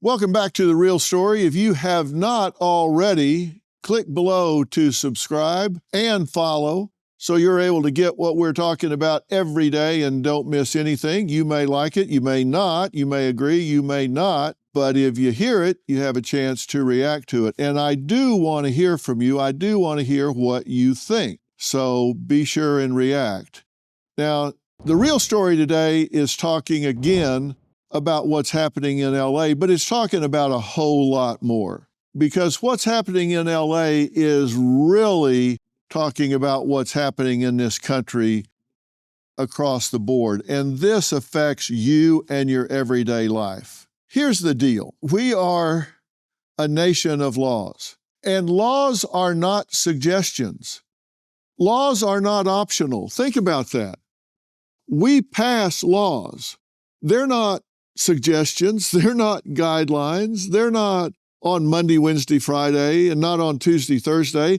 Welcome back to The Real Story. If you have not already, click below to subscribe and follow so you're able to get what we're talking about every day and don't miss anything. You may like it, you may not, you may agree, you may not, but if you hear it, you have a chance to react to it. And I do want to hear from you. I do want to hear what you think. So be sure and react. Now, the real story today is talking again about what's happening in LA, but it's talking about a whole lot more. Because what's happening in LA is really talking about what's happening in this country across the board. And this affects you and your everyday life. Here's the deal. We are a nation of laws, and laws are not suggestions. Laws are not optional. Think about that. We pass laws. They're not suggestions. They're not guidelines. They're not on Monday, Wednesday, Friday, and not on Tuesday, Thursday.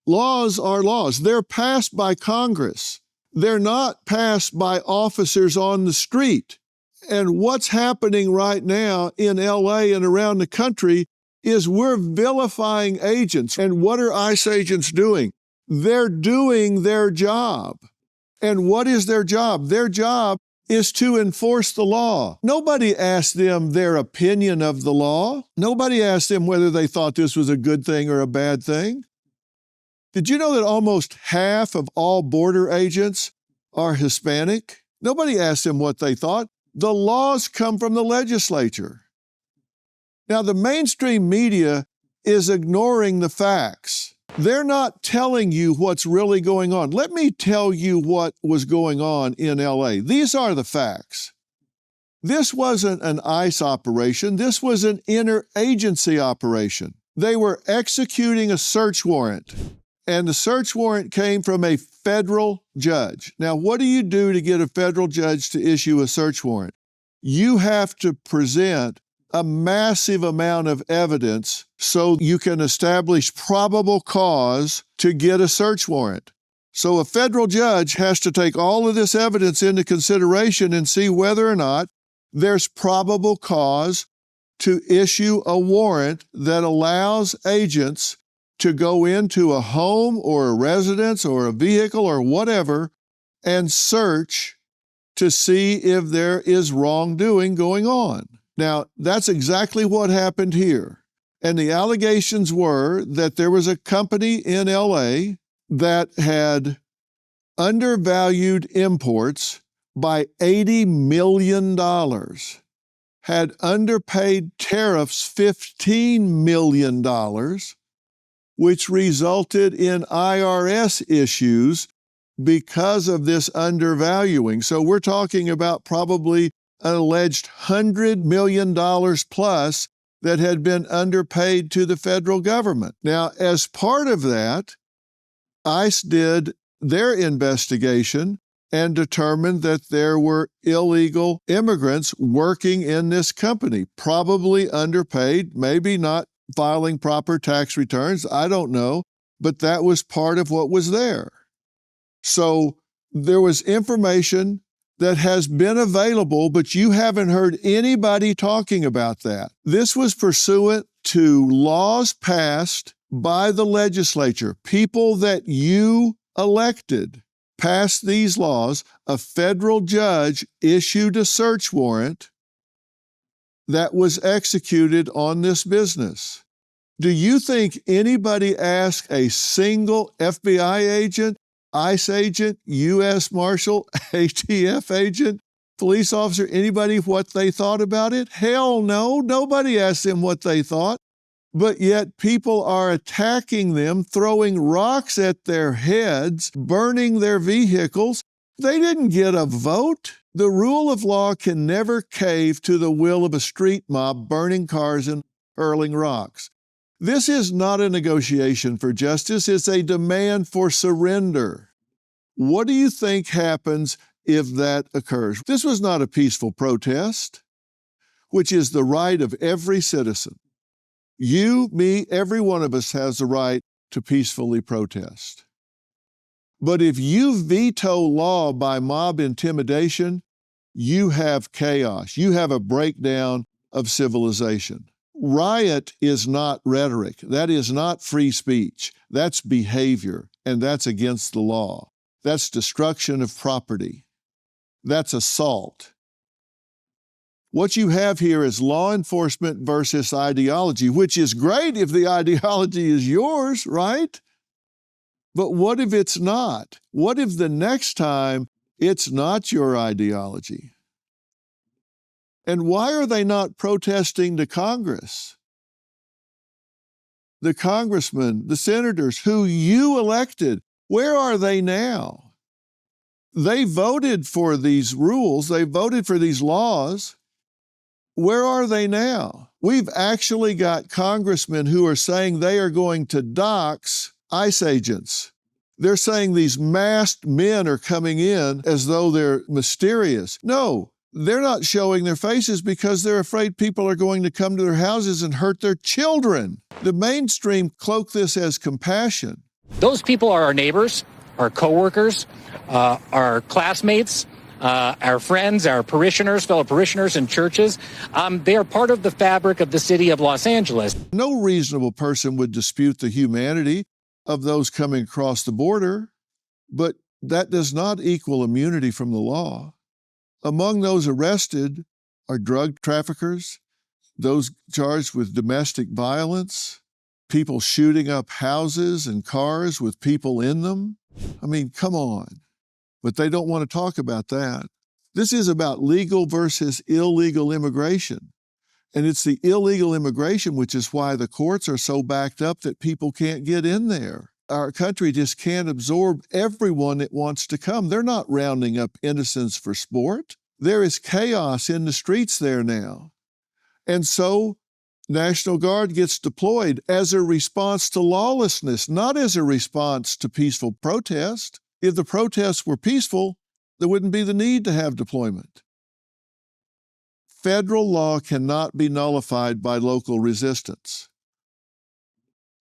Laws are laws. They're passed by Congress. They're not passed by officers on the street. And what's happening right now in LA and around the country is we're vilifying agents. And what are ICE agents doing? They're doing their job. And what is their job? Their job is to enforce the law. Nobody asked them their opinion of the law. Nobody asked them whether they thought this was a good thing or a bad thing. Did you know that almost half of all border agents are Hispanic? Nobody asked them what they thought. The laws come from the legislature. Now, the mainstream media is ignoring the facts. They're not telling you what's really going on. Let me tell you what was going on in LA. These are the facts. This wasn't an ICE operation. This was an interagency operation. They were executing a search warrant, and the search warrant came from a federal judge. Now, what do you do to get a federal judge to issue a search warrant? You have to present a massive amount of evidence so you can establish probable cause to get a search warrant. So a federal judge has to take all of this evidence into consideration and see whether or not there's probable cause to issue a warrant that allows agents to go into a home or a residence or a vehicle or whatever and search to see if there is wrongdoing going on. Now, that's exactly what happened here. And the allegations were that there was a company in LA that had undervalued imports by $80 million, had underpaid tariffs $15 million, which resulted in IRS issues because of this undervaluing. So we're talking about probably an alleged $100 million plus that had been underpaid to the federal government. Now, as part of that, ICE did their investigation and determined that there were illegal immigrants working in this company, probably underpaid, maybe not filing proper tax returns, I don't know, but that was part of what was there. So there was information that has been available, but you haven't heard anybody talking about that. This was pursuant to laws passed by the legislature. People that you elected passed these laws. A federal judge issued a search warrant that was executed on this business. Do you think anybody asked a single FBI agent, ICE agent, U.S. Marshal, ATF agent, police officer, anybody what they thought about it? Hell no, nobody asked them what they thought. But yet people are attacking them, throwing rocks at their heads, burning their vehicles. They didn't get a vote. The rule of law can never cave to the will of a street mob burning cars and hurling rocks. This is not a negotiation for justice. It's a demand for surrender. What do you think happens if that occurs? This was not a peaceful protest, which is the right of every citizen. You, me, every one of us has the right to peacefully protest. But if you veto law by mob intimidation, you have chaos. You have a breakdown of civilization. Riot is not rhetoric. That is not free speech. That's behavior, and that's against the law. That's destruction of property. That's assault. What you have here is law enforcement versus ideology, which is great if the ideology is yours, right? But what if it's not? What if the next time it's not your ideology? And why are they not protesting to Congress? The congressmen, the senators who you elected, where are they now? They voted for these rules. They voted for these laws. Where are they now? We've actually got congressmen who are saying they are going to dox ICE agents. They're saying these masked men are coming in as though they're mysterious. No, they're not showing their faces because they're afraid people are going to come to their houses and hurt their children. The mainstream cloak this as compassion. Those people are our neighbors, our coworkers, our classmates, our friends, our parishioners, fellow parishioners in churches. They are part of the fabric of the city of Los Angeles. No reasonable person would dispute the humanity of those coming across the border, but that does not equal immunity from the law. Among those arrested are drug traffickers, those charged with domestic violence, people shooting up houses and cars with people in them. I mean, come on. But they don't want to talk about that. This is about legal versus illegal immigration. And it's the illegal immigration, which is why the courts are so backed up that people can't get in there. Our country just can't absorb everyone that wants to come. They're not rounding up innocents for sport. There is chaos in the streets there now. And so National Guard gets deployed as a response to lawlessness, not as a response to peaceful protest. If the protests were peaceful, there wouldn't be the need to have deployment. Federal law cannot be nullified by local resistance.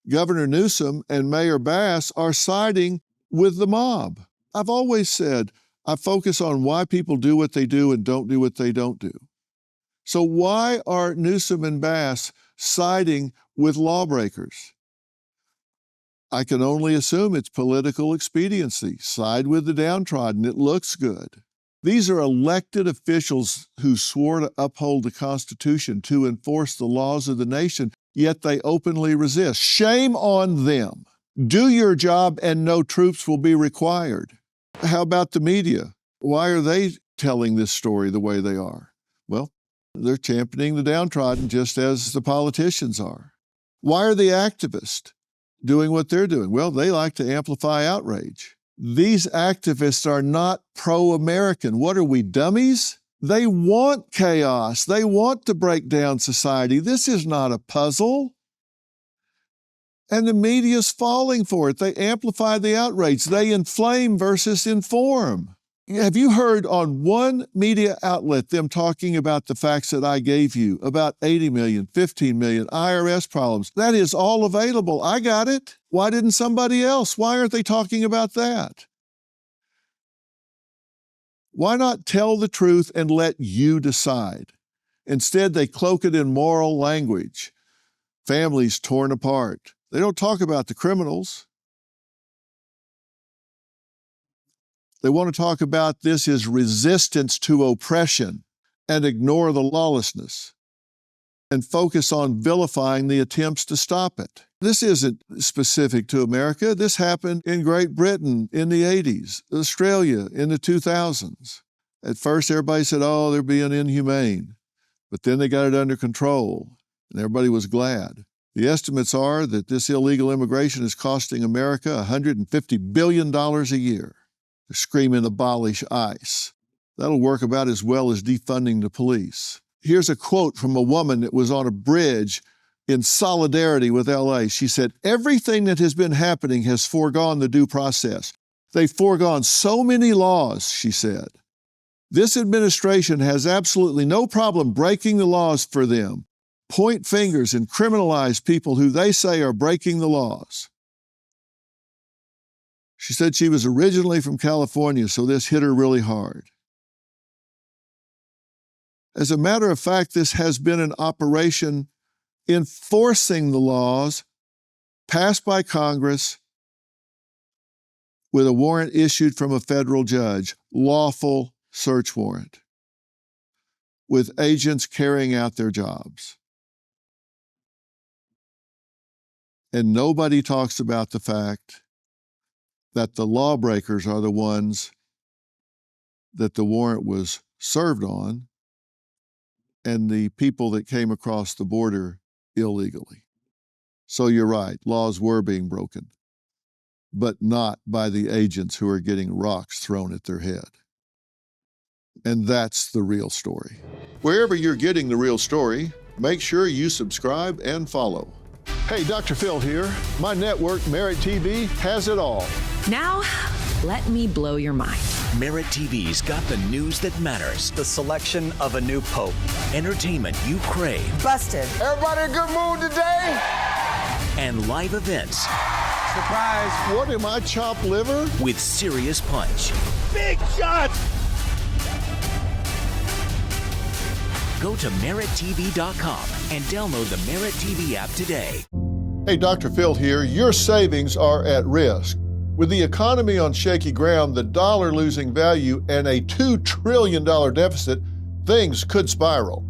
Governor Newsom and Mayor Bass are siding with the mob. I've always said I focus on why people do what they do and don't do what they don't do. So why are Newsom and Bass siding with lawbreakers? I can only assume it's political expediency. Side with the downtrodden. It looks good. These are elected officials who swore to uphold the Constitution, to enforce the laws of the nation, yet they openly resist. Shame on them. Do your job and no troops will be required. How about the media? Why are they telling this story the way they are? Well, they're championing the downtrodden just as the politicians are. Why are the activists doing what they're doing? Well, they like to amplify outrage. These activists are not pro-American. What are we, dummies? They want chaos. They want to break down society. This is not a puzzle. And the media's falling for it. They amplify the outrage. They inflame versus inform. Have you heard on one media outlet them talking about the facts that I gave you, about 80 million, 15 million, IRS problems? That is all available. I got it. Why didn't somebody else? Why aren't they talking about that? Why not tell the truth and let you decide? Instead, they cloak it in moral language. Families torn apart. They don't talk about the criminals. They want to talk about this as resistance to oppression and ignore the lawlessness and focus on vilifying the attempts to stop it. This isn't specific to America. This happened in Great Britain in the 80s, Australia in the 2000s. At first, everybody said, oh, they're being inhumane. But then they got it under control, and everybody was glad. The estimates are that this illegal immigration is costing America $150 billion a year. They're screaming, abolish ICE. That'll work about as well as defunding the police. Here's a quote from a woman that was on a bridge in solidarity with LA. She said, everything that has been happening has foregone the due process. They've foregone so many laws, she said. This administration has absolutely no problem breaking the laws for them, point fingers and criminalize people who they say are breaking the laws. She said she was originally from California, so this hit her really hard. As a matter of fact, this has been an operation enforcing the laws passed by Congress with a warrant issued from a federal judge, lawful search warrant, with agents carrying out their jobs. And nobody talks about the fact that the lawbreakers are the ones that the warrant was served on, and the people that came across the border illegally. So you're right, laws were being broken, but not by the agents who are getting rocks thrown at their head. And that's the real story. Wherever you're getting the real story, make sure you subscribe and follow. Hey, Dr. Phil here. My network, Merit TV, has it all. Now, let me blow your mind. Merit TV's got the news that matters. The selection of a new pope. Entertainment you crave. Busted. Everybody in a good mood today? And live events. Surprise. What am I, chopped liver? With serious punch. Big shot. Go to merittv.com and download the Merit TV app today. Hey, Dr. Phil here. Your savings are at risk. With the economy on shaky ground, the dollar losing value, and a $2 trillion deficit, things could spiral.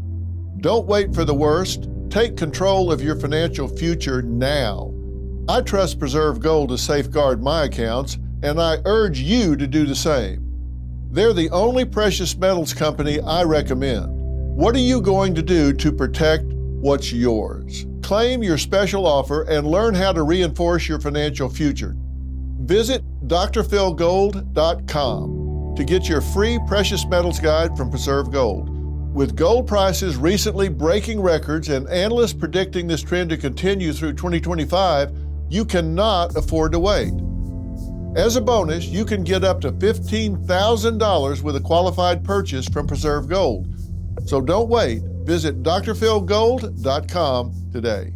Don't wait for the worst. Take control of your financial future now. I trust Preserve Gold to safeguard my accounts, and I urge you to do the same. They're the only precious metals company I recommend. What are you going to do to protect what's yours? Claim your special offer and learn how to reinforce your financial future. Visit drphilgold.com to get your free precious metals guide from Preserve Gold. With gold prices recently breaking records and analysts predicting this trend to continue through 2025, you cannot afford to wait. As a bonus, you can get up to $15,000 with a qualified purchase from Preserve Gold. So don't wait. Visit drphilgold.com today.